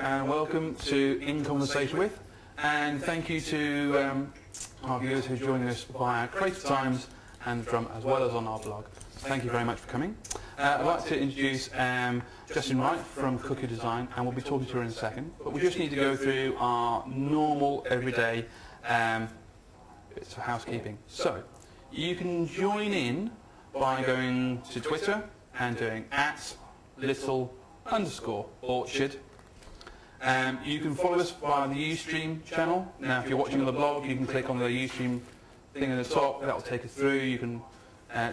and welcome to In Conversation With, and thank you to our viewers who are joining us via Creative Times and Drum, as well as on our blog. Thank you very much for coming. I'd like to introduce Justine Wright from Cuckoo Design, and we'll be talking to her in a second, but we just need to go through our normal, everyday bits of housekeeping. So, you can join in by going to Twitter and doing @little_orchard. You can follow us via the Ustream channel. Now, if you're watching on the blog, you can click on the Ustream thing at the top. That will take us through. You can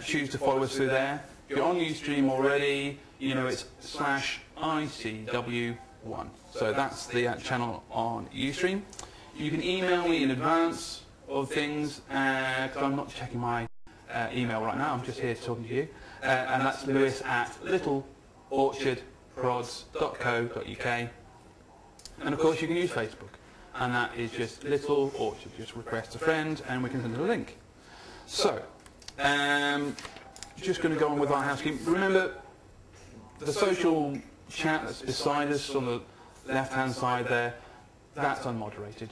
choose to follow us through there. If you're on Ustream already, you know it's /ICW1. So that's the channel on Ustream. You can email me in advance of things, because I'm not checking my email right now. I'm just here talking to you. And that's lewis@littleorchardprods.co.uk. And of course you can use Facebook, and that is just Little Orchard. Just request a friend and we can send a link. So, just going to go on with our housekeeping. Remember, the social chat that's beside us on the left hand side there, that's unmoderated.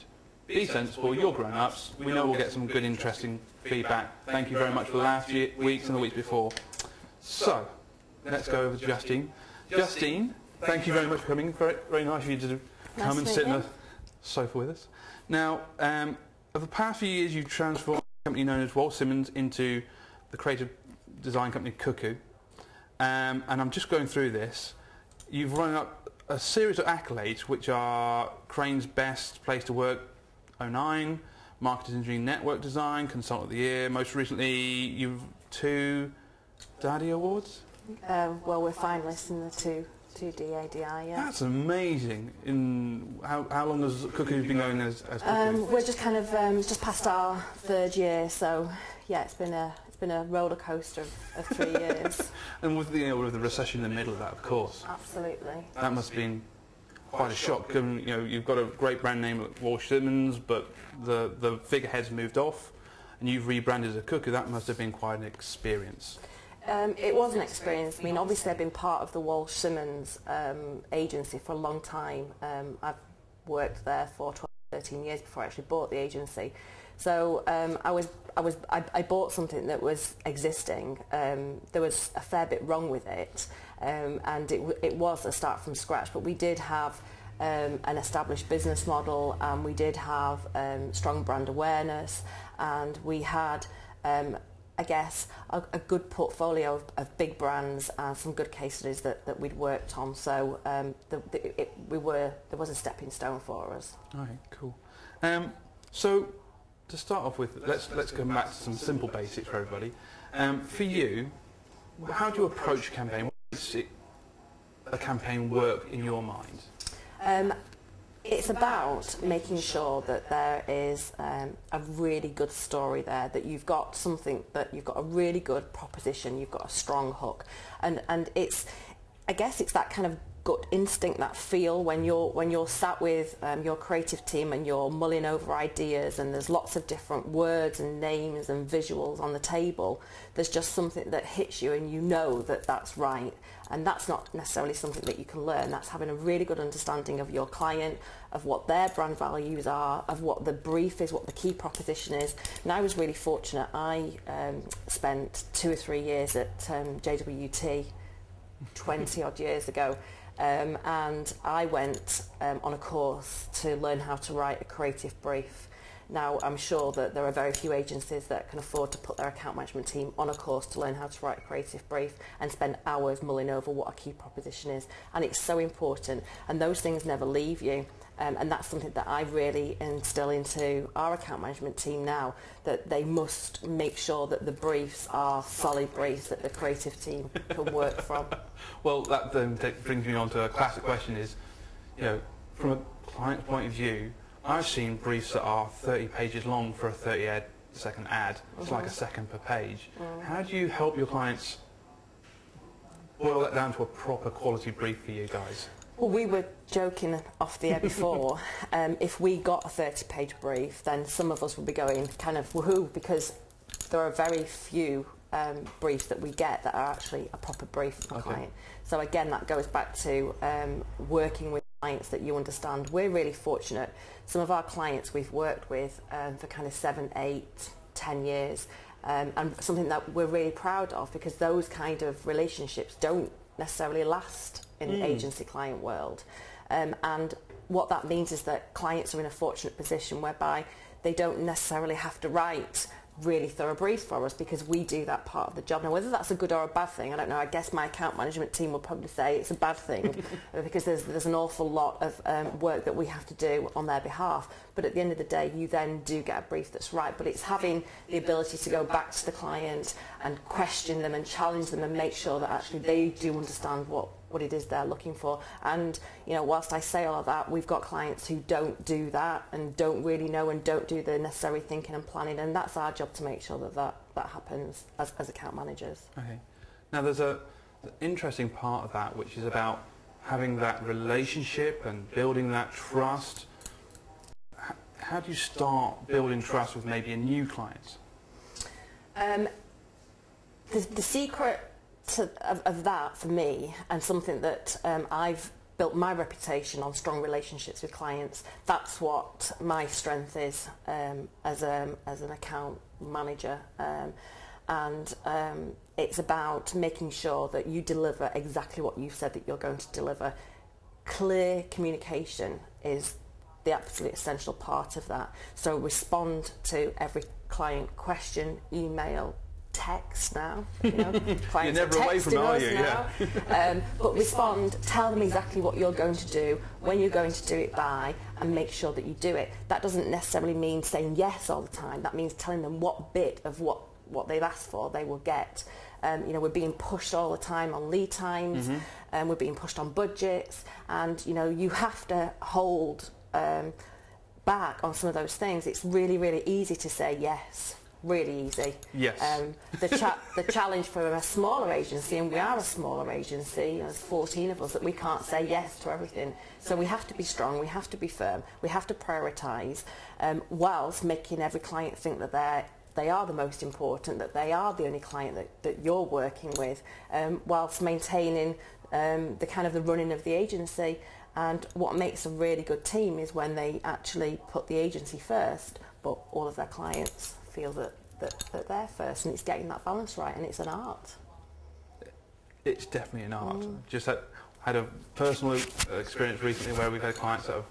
Be sensible, you're grown-ups. We know we'll get some good, interesting feedback. Thank you very much for the last weeks and the weeks before. So, let's go over to Justine. Justine, thank you very much for coming. Very, very nice of you to come and sit on the sofa with us. Now, over the past few years, you've transformed a company known as Walsh Simmons into the creative design company Cuckoo. And I'm just going through this. You've run up a series of accolades, which are Crane's Best Place to Work 09, Marketing Engineering Network Design, Consultant of the Year. Most recently, you've 2 Daddy Awards? Well, we're finalists in the two DADI, yeah. That's amazing. In how long has Cuckoo been going as Cuckoo? We're just kind of just past our 3rd year, so yeah, it's been a roller coaster of 3 years. And with the with the recession in the middle of that, of course. Absolutely. That must have been quite a shock. Given you've got a great brand name like Walsh Simmons, but the figurehead's moved off, and you've rebranded as a Cuckoo. That must have been quite an experience. It was an experience. I mean, obviously I've been part of the Walsh Simmons agency for a long time. I've worked there for 12, 13 years before I actually bought the agency. So I bought something that was existing. There was a fair bit wrong with it, and it was a start from scratch. But we did have an established business model, and we did have strong brand awareness, and we had I guess a good portfolio of big brands and some good case studies that we'd worked on. So there was a stepping stone for us. All right, cool. So to start off with, let's go back to some simple basics for everybody. For you, how do you approach a campaign? What makes a campaign work in your mind? It's about making sure that there is a really good story there, that you've got something, that you've got a really good proposition, you've got a strong hook, and I guess it's that kind of gut instinct, that feel when you're sat with your creative team and you're mulling over ideas, and there's lots of different words and names and visuals on the table. There's just something that hits you, and you know that that's right. And that's not necessarily something that you can learn. That's having a really good understanding of your client, of what their brand values are, of what the brief is, what the key proposition is. And I was really fortunate. I spent 2 or 3 years at JWT 20 odd years ago, and I went on a course to learn how to write a creative brief. Now, I'm sure that there are very few agencies that can afford to put their account management team on a course to learn how to write a creative brief and spend hours mulling over what a key proposition is. And it's so important, and those things never leave you. And that's something that I really instill into our account management team now, that they must make sure that the briefs are solid briefs that the creative team can work from. Well, that then brings me on to a classic question is, from a client's point of view, I've seen briefs that are 30 pages long for a 30-second ad. It's like a second per page. How do you help your clients boil that down to a proper quality brief for you guys? Well, we were joking off the air before. If we got a 30-page brief, then some of us would be going kind of woohoo, because there are very few briefs that we get that are actually a proper brief from a client. So again, that goes back to working with clients that you understand. We're really fortunate. Some of our clients we've worked with for kind of 7, 8, 10 years, and something that we're really proud of, because those kind of relationships don't necessarily last in the agency client world. And what that means is that clients are in a fortunate position whereby they don't necessarily have to write really thorough briefs for us, because we do that part of the job. Now, whether that's a good or a bad thing, I don't know. I guess my account management team will probably say it's a bad thing because there's an awful lot of work that we have to do on their behalf. But at the end of the day, you then do get a brief that's right. But it's having the ability to go back to the client and question them and challenge them and make sure that actually they do understand what it is they're looking for. And, you know, whilst I say all of that, we've got clients who don't do that and don't really know and don't do the necessary thinking and planning, and that's our job to make sure that happens as account managers. Okay. Now there's an interesting part of that, which is about having that relationship and building that trust. How do you start building trust with maybe a new client? The secret of that for me, and something that I've built my reputation on, strong relationships with clients. That's what my strength is as an account manager, and it's about making sure that you deliver exactly what you've said that you're going to deliver. Clear communication is the absolute essential part of that. So respond to every client question, email, text now. You know, clients you're never away from it, are you? Yeah. But respond, tell them exactly what you're going to do, when you're going to do it by, and make sure that you do it. That doesn't necessarily mean saying yes all the time. That means telling them what bit of what they've asked for they will get. You know, we're being pushed all the time on lead times, and we're being pushed on budgets, and you know, you have to hold back on some of those things. It's really, really easy to say yes. Really easy. Yes. The challenge for a smaller agency, and we are a smaller agency, there's 14 of us, that we can't say yes to everything. So we have to be strong, we have to be firm, we have to prioritise, whilst making every client think that they are the most important, that they are the only client that you're working with, whilst maintaining the kind of the running of the agency. And what makes a really good team is when they actually put the agency first, but all of their clients feel that they're first, and it's getting that balance right, and it's an art. It's definitely an art. Just had a personal experience recently where we've had clients that have,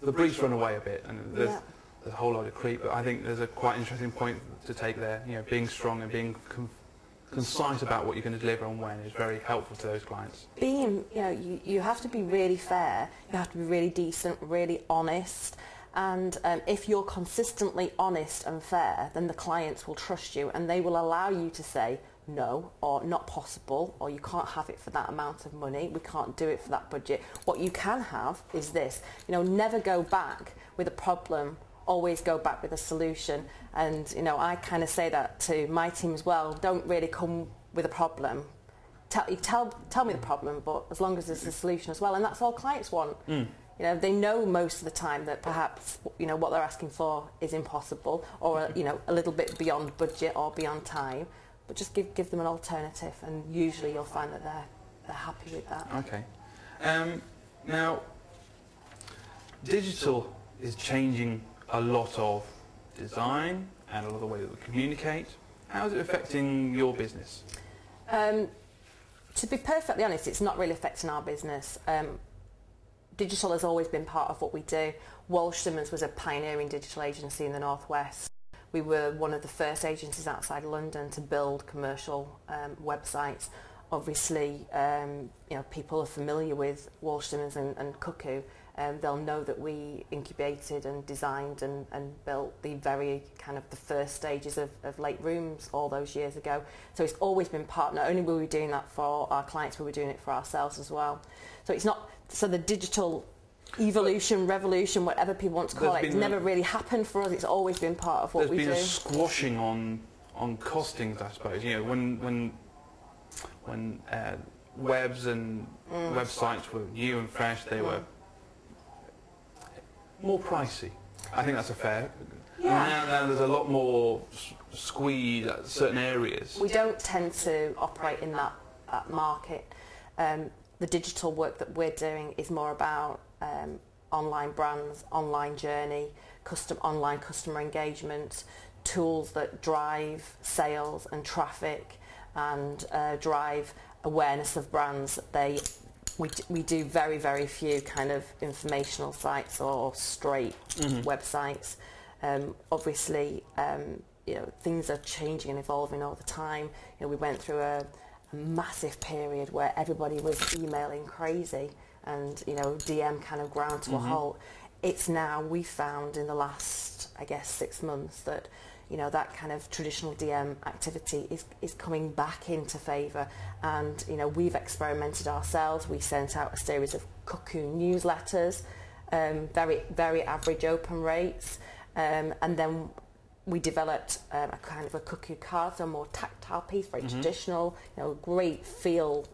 the briefs run away a bit, and there's a whole lot of creep, but I think there's a quite interesting point to take there. You know, being strong and being concise about what you're going to deliver and when is very helpful to those clients. You know, you have to be really fair, you have to be really decent, really honest. And if you're consistently honest and fair, then the clients will trust you, and they will allow you to say no, or not possible, or you can't have it for that amount of money, we can't do it for that budget. What you can have is this. You know, never go back with a problem, always go back with a solution. And you know, I kind of say that to my team as well. Don't really come with a problem. Tell me the problem, but as long as there's a solution as well, and that's all clients want. You know, they know most of the time that perhaps, you know, what they're asking for is impossible, or you know, a little bit beyond budget or beyond time. But just give them an alternative, and usually you'll find that they're happy with that. Okay. Now, digital is changing a lot of design and a lot of the way that we communicate. How is it affecting your business? To be perfectly honest, it's not really affecting our business. Digital has always been part of what we do. Walsh Simmons was a pioneering digital agency in the Northwest. We were one of the first agencies outside London to build commercial websites. Obviously, you know, people are familiar with Walsh Simmons and Cuckoo. They'll know that we incubated and designed and built the very kind of the first stages of late rooms all those years ago. So it's always been part. Not only were we doing that for our clients, we were doing it for ourselves as well. So it's not. So the digital evolution, revolution, whatever people want to call it, it's never really happened for us. It's always been part of what we do. There's been a squashing on costings, I suppose. You know, when webs and websites were new and fresh, they were more pricey. I think that's a fair. Yeah. Now there's a lot more squeeze at certain areas. We don't tend to operate in that market. the digital work that we're doing is more about online brands, online journey, online customer engagement, tools that drive sales and traffic and drive awareness of brands. We do very, very few kind of informational sites or straight websites. Obviously, things are changing and evolving all the time. We went through a massive period where everybody was emailing crazy, and DM kind of ground to a halt. It's now, we found in the last, I guess, 6 months that that kind of traditional DM activity is coming back into favour, and we've experimented ourselves. We sent out a series of Cuckoo newsletters, very, very average open rates, and then we developed a kind of a Cuckoo card, so a more tactile piece, very traditional, great feel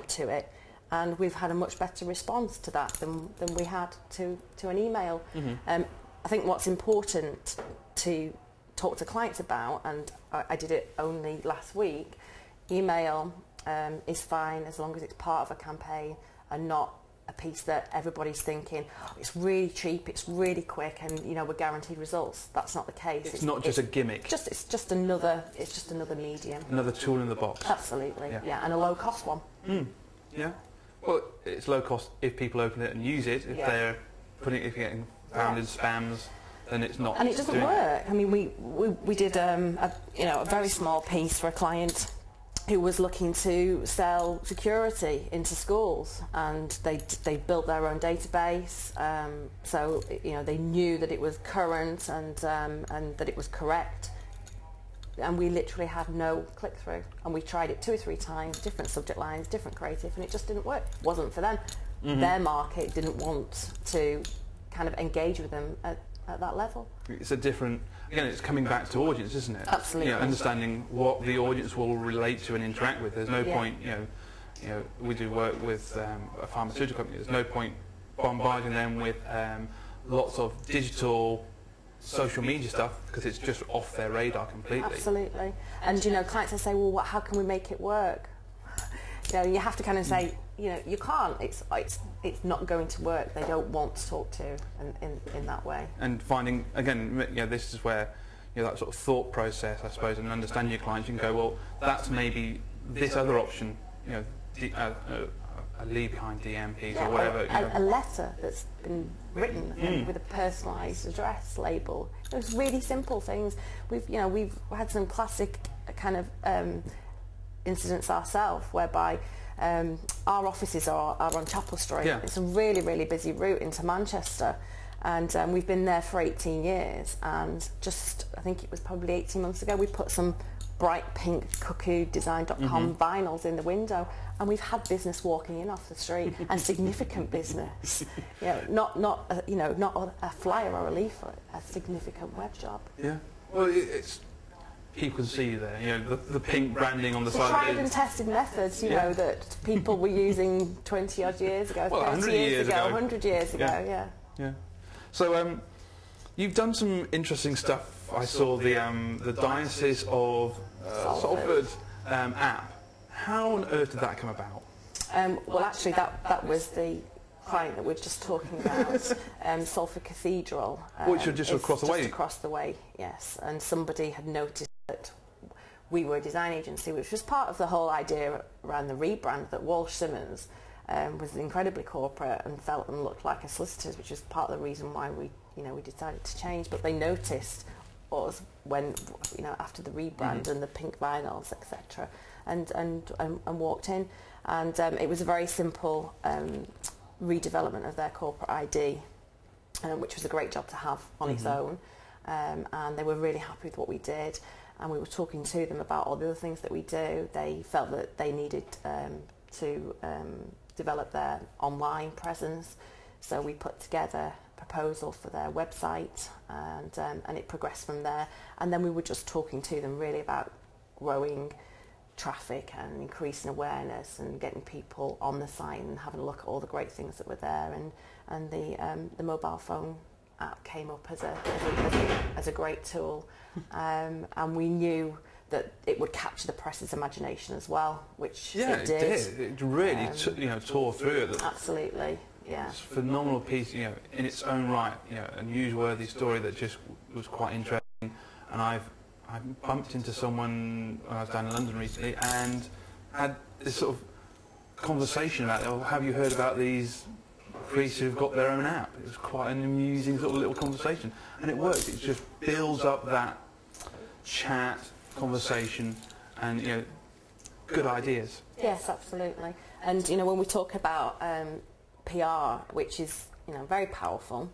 to it, and we've had a much better response to that than we had to an email. I think what's important to talk to clients about, and I did it only last week, email is fine as long as it's part of a campaign and not a piece that everybody's thinking, oh, it's really cheap, it's really quick, and we're guaranteed results. That's not the case. It's not just a gimmick. It's just another medium. Another tool in the box. Absolutely, yeah, and a low cost one. Yeah. Well, it's low cost if people open it and use it. If they're getting found in spams, then it's not. And it doesn't work. I mean, we did a very small piece for a client who was looking to sell security into schools, and they built their own database, so they knew that it was current and that it was correct, and we literally had no click-through, and we tried it 2 or 3 times, different subject lines, different creative, and it just didn't work. It wasn't for them. Their market didn't want to kind of engage with them at that level. It's a different, again, it's coming back to audience, isn't it? Absolutely. Understanding what the audience will relate to and interact with. There's no point, we do work with a pharmaceutical company. There's no point bombarding them with lots of digital social media stuff, because it's just off their radar completely. Absolutely. And clients will say, well, how can we make it work? You have to kind of say, you can't. It's not going to work. They don't want to talk to in that way. And finding, again, this is where that sort of thought process, I suppose, and understanding your clients. You can go, well, that's maybe this other option. A leave behind DM piece or whatever. A letter that's been written with a personalised address label. Those really simple things. We've had some classic kind of incidents ourselves whereby our offices are on Chapel Street. It's a really, really busy route into Manchester, and we've been there for 18 years, and just, I think it was probably 18 months ago, we put some bright pink cuckoodesign.com vinyls in the window, and we've had business walking in off the street, and significant business. Not a flyer or a leaflet, a significant web job. Yeah. Well, it's people can see there, the pink branding on the side. Tried and tested methods, that people were using 20 odd years ago, 30 years ago, 100 years ago. Yeah. So you've done some interesting stuff. I saw the Diocese of Salford app. How on earth did that come about? Well, actually, that was the client that we're just talking about, Salford Cathedral. Which are just across the way? Just across the way, yes. And somebody had noticed that we were a design agency, which was part of the whole idea around the rebrand, that Walsh Simmons was incredibly corporate and felt and looked like a solicitor's, which is part of the reason why we decided to change. But they noticed us when, after the rebrand and the pink vinyls, etc., and walked in, and it was a very simple redevelopment of their corporate ID, which was a great job to have on its own, and they were really happy with what we did, and we were talking to them about all the other things that we do. They felt that they needed to develop their online presence, so we put together a proposal for their website, and it progressed from there, and then we were just talking to them really about growing traffic and increasing awareness and getting people on the site and having a look at all the great things that were there, and the mobile phone app came up as a great tool, and we knew that it would capture the press's imagination as well, which it did. It really tore through it. Absolutely, yeah. It's a phenomenal piece, in its own right, a newsworthy story that just was quite interesting. And I bumped into someone when I was down in London recently and had this sort of conversation about, oh, have you heard about these priests who've got their own app? It was quite an amusing sort of little conversation, and it works. It just builds up that chat, conversation, and good ideas. Yes, absolutely. And when we talk about PR, which is very powerful,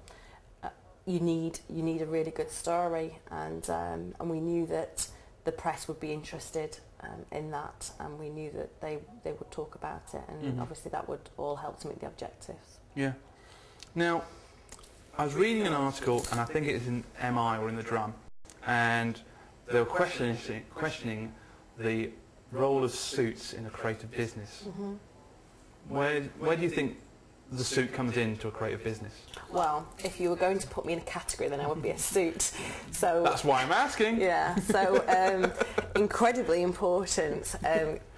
you need a really good story, and we knew that the press would be interested in that, and we knew that they would talk about it, and obviously that would all help to meet the objectives. Yeah. Now, I was reading an article, and I think it's in MI or in the Drum, and they were questioning the role of suits in a creative business. Where do you think the suit comes into a creative business? Well, if you were going to put me in a category, then I would be a suit. So that's why I'm asking. Yeah. So incredibly important.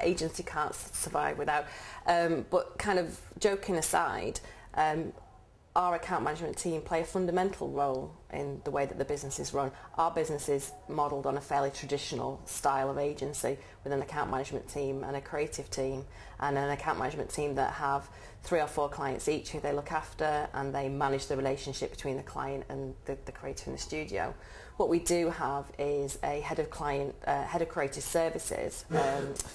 Agency can't survive without. But kind of joking aside, our account management team play a fundamental role in the way that the business is run. Our business is modelled on a fairly traditional style of agency, with an account management team and a creative team, and an account management team that have 3 or 4 clients each who they look after, and they manage the relationship between the client and the creative in the studio. What we do have is a head of creative services,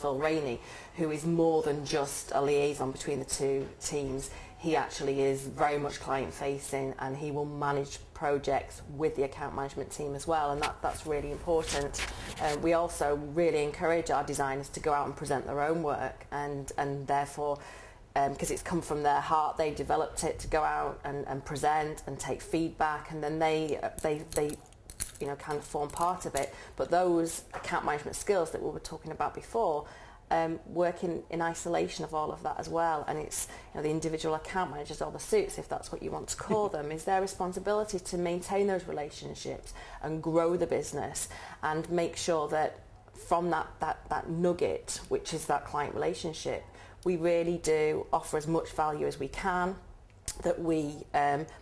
Phil Rainey, who is more than just a liaison between the two teams. He actually is very much client-facing, and he will manage projects with the account management team as well, and that's really important. We also really encourage our designers to go out and present their own work, and therefore, because it's come from their heart, they developed it to go out and present and take feedback, and then they kind of form part of it. But those account management skills that we were talking about before, work in isolation of all of that as well, and it's the individual account managers, or the suits, if that's what you want to call them, is their responsibility to maintain those relationships and grow the business, and make sure that from that nugget, which is that client relationship, we really do offer as much value as we can, that we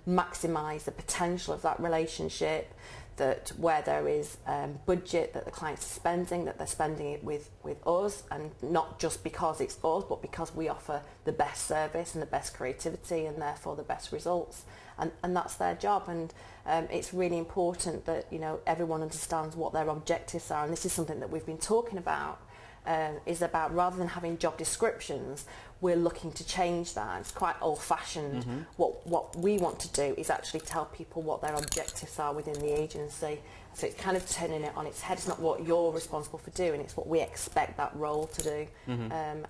maximise the potential of that relationship, that where there is budget that the clients are spending, that they're spending it with us, and not just because it's us, but because we offer the best service and the best creativity, and therefore the best results, and that's their job. And it's really important that everyone understands what their objectives are, and this is something that we've been talking about, is about, rather than having job descriptions, we're looking to change that. It's quite old-fashioned. What we want to do is actually tell people what their objectives are within the agency. So it's kind of turning it on its head. It's not what you're responsible for doing, it's what we expect that role to do.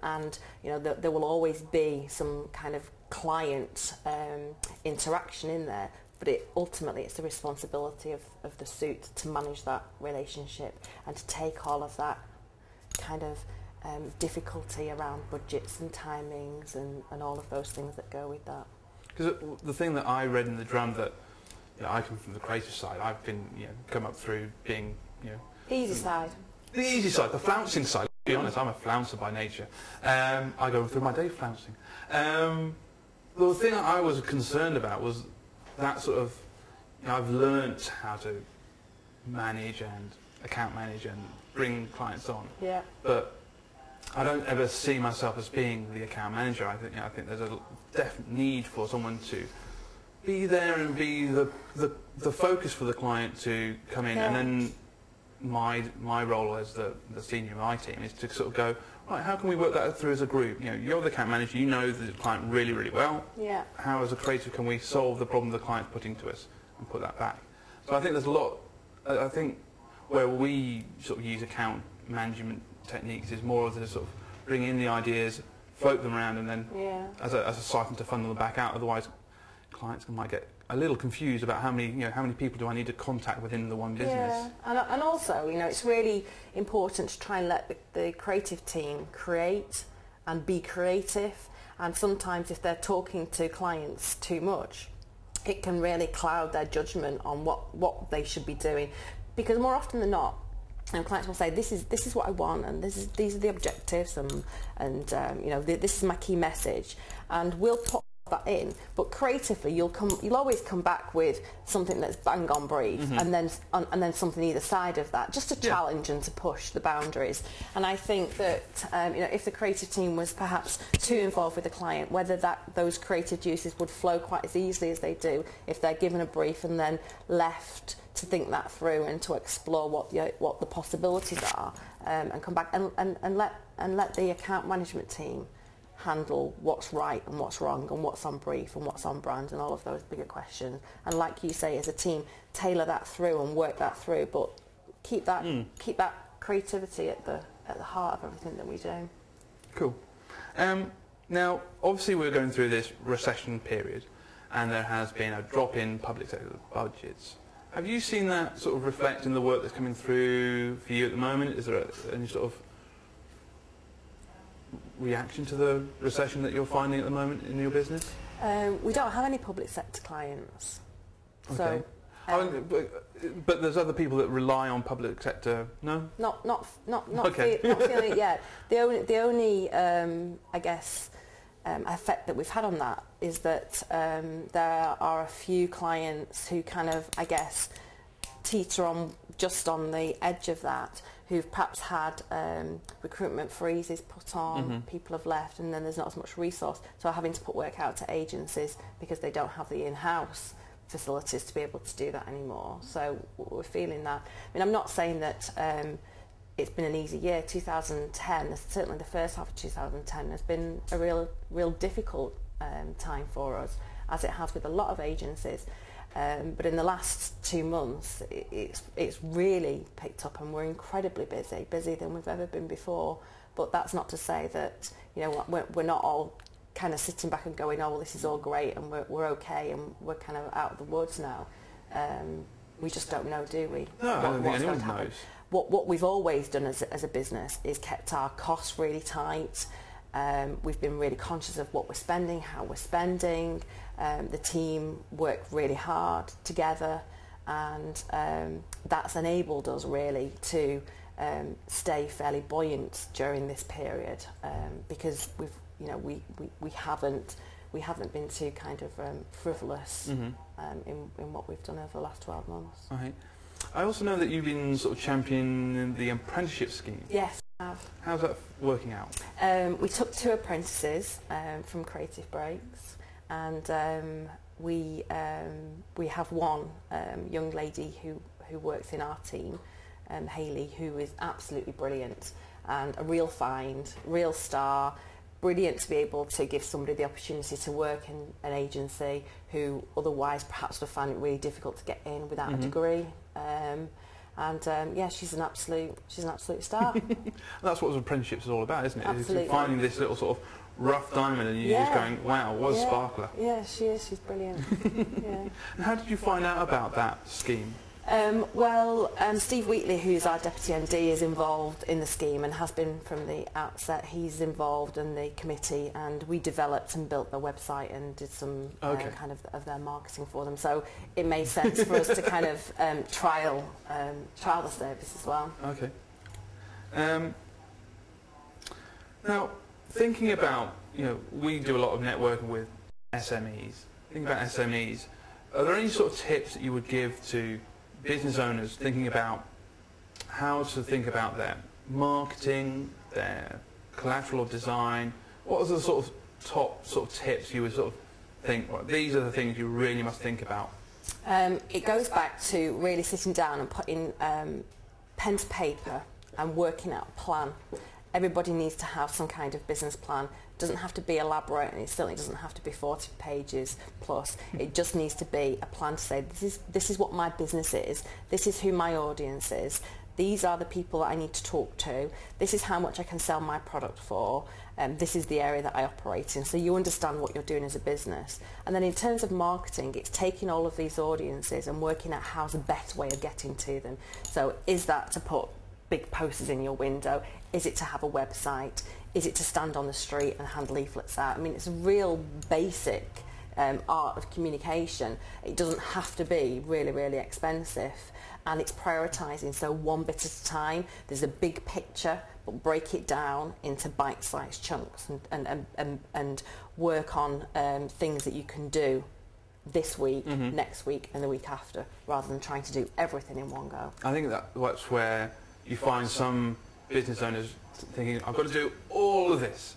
And there will always be some kind of client interaction in there, but ultimately it's the responsibility of the suit to manage that relationship, and to take all of that kind of difficulty around budgets and timings and all of those things that go with that. Because the thing that I read in the Drum, that I come from the creative side, I've been come up through being the easy side, the flouncing side. To be honest, I'm a flouncer by nature. I go through my day flouncing. The thing that I was concerned about was that sort of I've learnt how to manage and account manage and bring clients on. Yeah. But I don't ever see myself as being the account manager. I think there's a definite need for someone to be there and be the focus for the client to come in, and then my role as the senior of my team is to sort of go, right, how can we work that through as a group? You're the account manager, you know the client really, really well. Yeah. How as a creative can we solve the problem the client's putting to us and put that back? So I think there's a lot. I think where we sort of use account management techniques is more of the sort of bring in the ideas, float them around, and then as a siphon to funnel them back out. Otherwise, clients might get a little confused about how many people do I need to contact within the one business. Yeah, and also it's really important to try and let the creative team create and be creative. And sometimes if they're talking to clients too much, it can really cloud their judgment on what they should be doing. Because more often than not, And clients will say, this is what I want, and these are the objectives, and you know, this is my key message, and we'll put that in. But creatively, you'll always come back with something that's bang on brief, and then something either side of that, just to challenge and to push the boundaries. And I think that you know, if the creative team was perhaps too involved with the client, whether those creative juices would flow quite as easily as they do if they're given a brief and then left to think that through and to explore what the possibilities are, and come back and let the account management team handle what's right and what's wrong and what's on brief and what's on brand and all of those bigger questions. And like you say, as a team, tailor that through and work that through, but keep that creativity at the heart of everything that we do. Cool. Now, obviously, we're going through this recession period, and there has been a drop in public sector budgets. Have you seen that sort of reflect in the work that's coming through for you at the moment? Is there any sort of reaction to the recession that you're finding at the moment in your business? We don't have any public sector clients. Okay. So, but there's other people that rely on public sector. No. Not Okay. not feeling it yet. The only I guess effect that we've had on that is that there are a few clients who kind of, I guess, teeter on just on the edge of that, who've perhaps had recruitment freezes put on, people have left, and then there's not as much resource, so having to put work out to agencies because they don't have the in-house facilities to be able to do that anymore. So we're feeling that. I mean, I'm not saying that it's been an easy year. 2010, certainly the first half of 2010, has been a real difficult time for us, as it has with a lot of agencies. But in the last 2 months, it's really picked up, and we're incredibly busier than we've ever been before. But that's not to say that, you know, we're not all kind of sitting back and going, oh, well, this is all great and we're okay and we're kind of out of the woods now. We just don't know, do we? No, I don't think anyone knows. What we've always done as a business is kept our costs really tight. We've been really conscious of what we're spending, how we're spending. The team work really hard together, and that's enabled us really to stay fairly buoyant during this period, because we haven't been too kind of frivolous in what we've done over the last 12 months. Right. I also know that you've been sort of championing the apprenticeship scheme. Yes, I have. How's that working out? We took 2 apprentices from Creative Breaks, and we have one young lady who works in our team, Hayley, who is absolutely brilliant and a real find, real star. Brilliant to be able to give somebody the opportunity to work in an agency who otherwise perhaps would find it really difficult to get in without a degree. Yeah, she's an absolute star. That's what apprenticeships is all about, isn't it? Absolutely. It's finding this little sort of rough diamond, and you're just going, wow, what a sparkler. Yeah, she is. She's brilliant. Yeah. And how did you find out about that scheme? Steve Wheatley, who's our Deputy MD, is involved in the scheme and has been from the outset. He's involved in the committee, and we developed and built their website and did some kind of their marketing for them. So it made sense for us to kind of trial the service as well. Okay. Now, thinking about, we do a lot of networking with SMEs. Thinking about SMEs, are there any sort of tips that you would give to business owners thinking about how to think about their marketing, their collateral design? What are the sort of top tips you would sort of think, well, these are the things you really must think about? It goes back to really sitting down and putting pen to paper and working out a plan. Everybody needs to have some kind of business plan. It doesn't have to be elaborate, and it certainly doesn't have to be 40 pages plus. It just needs to be a plan to say, this is what my business is, this is who my audience is, these are the people that I need to talk to, this is how much I can sell my product for, this is the area that I operate in. So you understand what you're doing as a business. And then in terms of marketing, it's taking all of these audiences and working out how's the best way of getting to them. So is that to put big posters in your window? Is it to have a website? Is it to stand on the street and hand leaflets out? I mean, it's real basic art of communication. It doesn't have to be really, really expensive, and it's prioritising. So one bit at a time. There's a big picture, but break it down into bite-sized chunks and work on things that you can do this week, next week, and the week after, rather than trying to do everything in one go. I think that's where you find some business owners thinking, I've got to do all of this.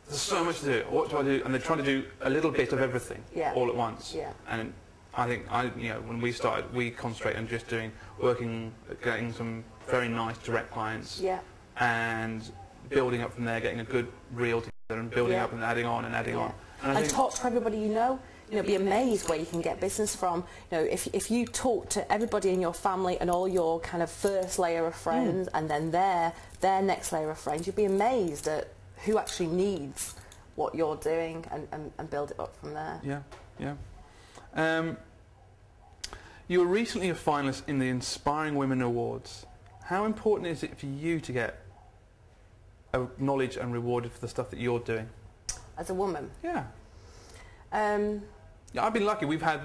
There's so much to do. What do I do? And they're trying to do a little bit of everything all at once. Yeah. And I think when we started, we concentrate on just getting some very nice direct clients, and building up from there, getting a good reel together, and building up and adding on and adding on. And talk to everybody you know. Be amazed where you can get business from. If you talk to everybody in your family and all your kind of first layer of friends, and then their next layer of friends, you'd be amazed at who actually needs what you're doing, and build it up from there. You were recently a finalist in the Inspiring Women Awards. How important is it for you to get acknowledged and rewarded for the stuff that you're doing? As a woman? Yeah. I've been lucky. We've had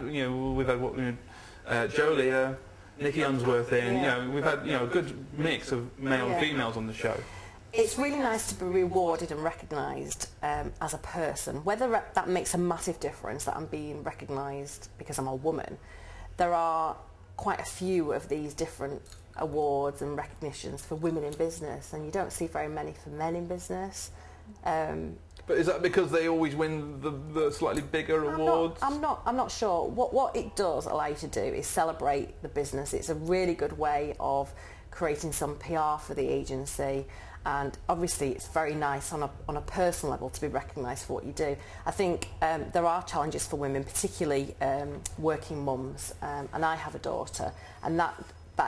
Jolia, Nikki Unsworth in. We've had a good mix of male and females on the show. It's really nice to be rewarded and recognised as a person. Whether that makes a massive difference that I'm being recognised because I'm a woman, there are quite a few of these different awards and recognitions for women in business, and you don't see very many for men in business. But is that because they always win the slightly bigger awards? I'm not sure. What it does allow you to do is celebrate the business. It's a really good way of creating some PR for the agency, and obviously it's very nice on a personal level to be recognised for what you do. I think there are challenges for women, particularly working mums, and I have a daughter, and that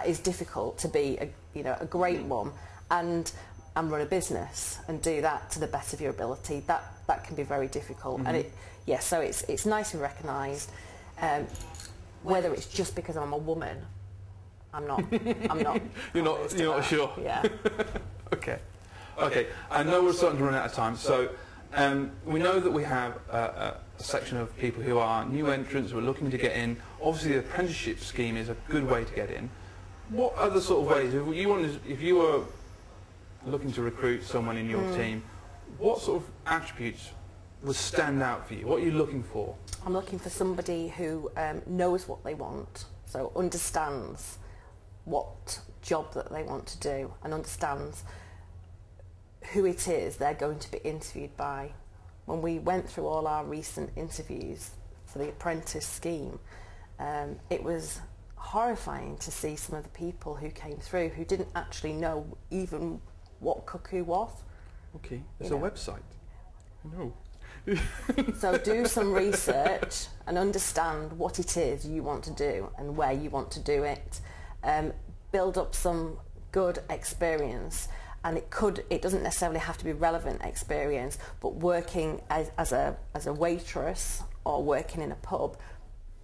is difficult to be a great mum and run a business and do that to the best of your ability. That can be very difficult, and so it's nice and recognised. Whether it's just because I'm a woman, I'm not. You're not sure. Yeah. Okay. I know we're starting to run out of time, so we know that we have a section of people who are new entrants who are looking to get in. Obviously, the apprenticeship scheme is a good way to get in. What other sort of ways, if you were looking to recruit someone in your team, what sort of attributes would stand out for you? What are you looking for? I'm looking for somebody who knows what they want, so understands what job that they want to do, and understands who it is they're going to be interviewed by. When we went through all our recent interviews for the apprentice scheme, it was horrifying to see some of the people who came through who didn't actually know even what Cuckoo was. Okay, it's a website. No. So do some research and understand what it is you want to do and where you want to do it. Build up some good experience, and it doesn't necessarily have to be relevant experience, but working as a waitress or working in a pub,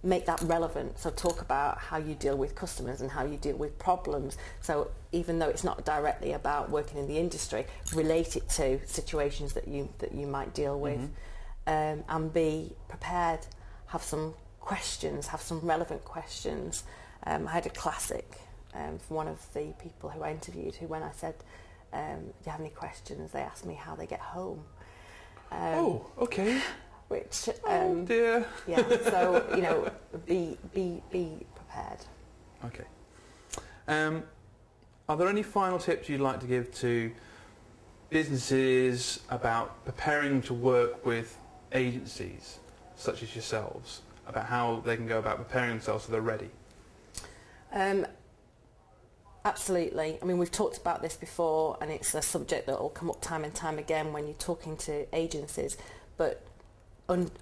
make that relevant. So talk about how you deal with customers and how you deal with problems. So even though it's not directly about working in the industry, relate it to situations that you might deal with, and be prepared. Have some questions, have some relevant questions. I had a classic from one of the people who I interviewed, who when I said, do you have any questions, they asked me how they get home. Oh, okay. Which oh dear. Yeah, so be prepared. Okay. Are there any final tips you'd like to give to businesses about preparing to work with agencies such as yourselves, about how they can go about preparing themselves so they're ready? Absolutely. I mean, we've talked about this before, and it's a subject that will come up time and time again when you're talking to agencies, but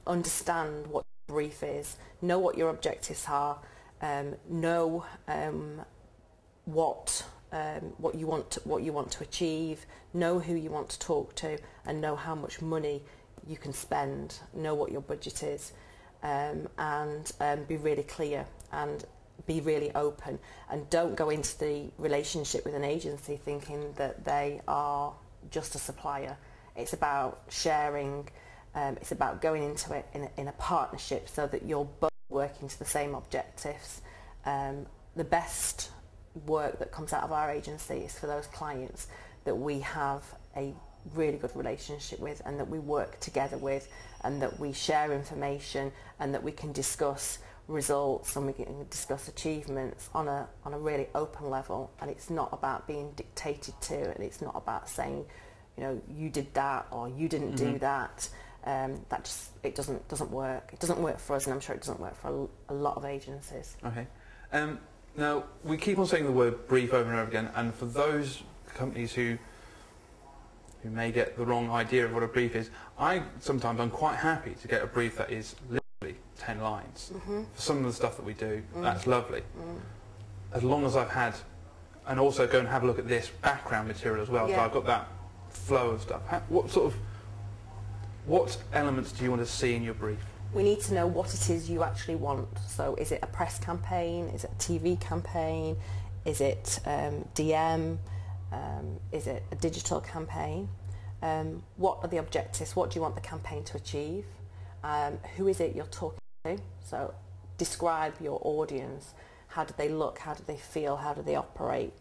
understand what the brief is, know what your objectives are, know what you want to achieve, know who you want to talk to, and know how much money you can spend, know what your budget is, and be really clear and be really open, and don't go into the relationship with an agency thinking that they are just a supplier. It's about sharing It's about going into it in a partnership so that you're both working to the same objectives. The best work that comes out of our agency is for those clients that we have a really good relationship with, and that we work together with, and that we share information, and that we can discuss results and we can discuss achievements on a really open level. And it's not about being dictated to, and it's not about saying, you know, you did that or you didn't do that. That just, it doesn't work. It doesn't work for us, and I'm sure it doesn't work for a lot of agencies. Okay. Now, we keep on saying the word brief over and over again, and for those companies who may get the wrong idea of what a brief is, I'm quite happy to get a brief that is literally 10 lines. For some of the stuff that we do, that's lovely. As long as I've had, and also go and have a look at this background material as well, so I've got that flow of stuff. What elements do you want to see in your brief? We need to know what it is you actually want. So is it a press campaign? Is it a TV campaign? Is it DM? Is it a digital campaign? What are the objectives? What do you want the campaign to achieve? Who is it you're talking to? So describe your audience. How do they look? How do they feel? How do they operate?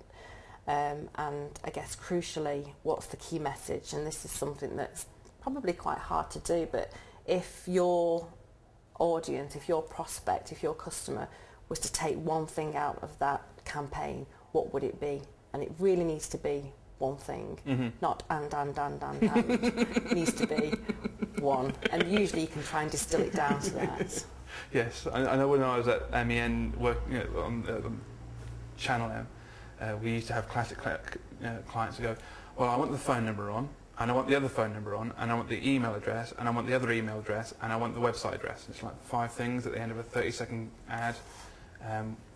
And I guess crucially, what's the key message? And this is something that's probably quite hard to do, but if your audience, if your prospect, if your customer was to take one thing out of that campaign, what would it be? And it really needs to be one thing, not and. It needs to be one. And usually you can try and distill it down to that. Yes, I know when I was at MEN working on Channel M, we used to have classic clients who go, well, I want the phone number on, and I want the other phone number on, and I want the email address, and I want the other email address, and I want the website address. It's like 5 things at the end of a 30-second ad.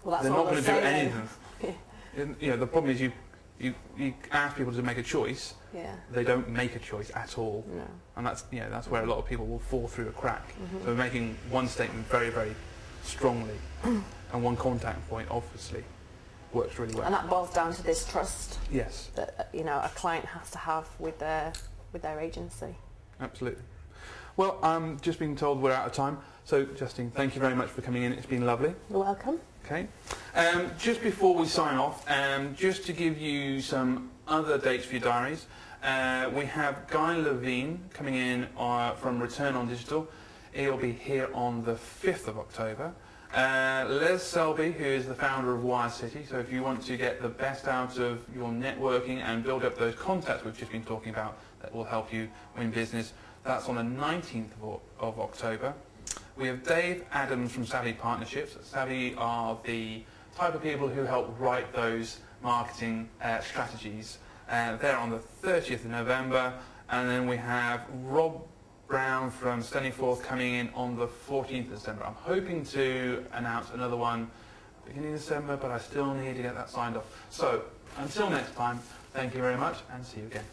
Well, they're not going to do any of them. You know, the problem is you ask people to make a choice. They don't make a choice at all. No. And that's where a lot of people will fall through a crack. So we're making one statement very, very strongly, and one contact point obviously works really well. And that boils down to this trust. Yes. That a client has to have with their agency. Absolutely. Well, I'm just being told we're out of time. So, Justine, thank you very much for coming in. It's been lovely. You're welcome. Okay. Just before we sign off, just to give you some other dates for your diaries, we have Guy Levine coming in from Return on Digital. He'll be here on the 5th of October. Les Selby, who is the founder of Wire City, so if you want to get the best out of your networking and build up those contacts we've just been talking about that will help you win business, that's on the 19th of October. We have Dave Adams from Savvy Partnerships. Savvy are the type of people who help write those marketing strategies. They're on the 30th of November. And then we have Rob Brown from Standing Forth coming in on the 14th of December. I'm hoping to announce another one beginning of December, but I still need to get that signed off. So until next time, thank you very much and see you again.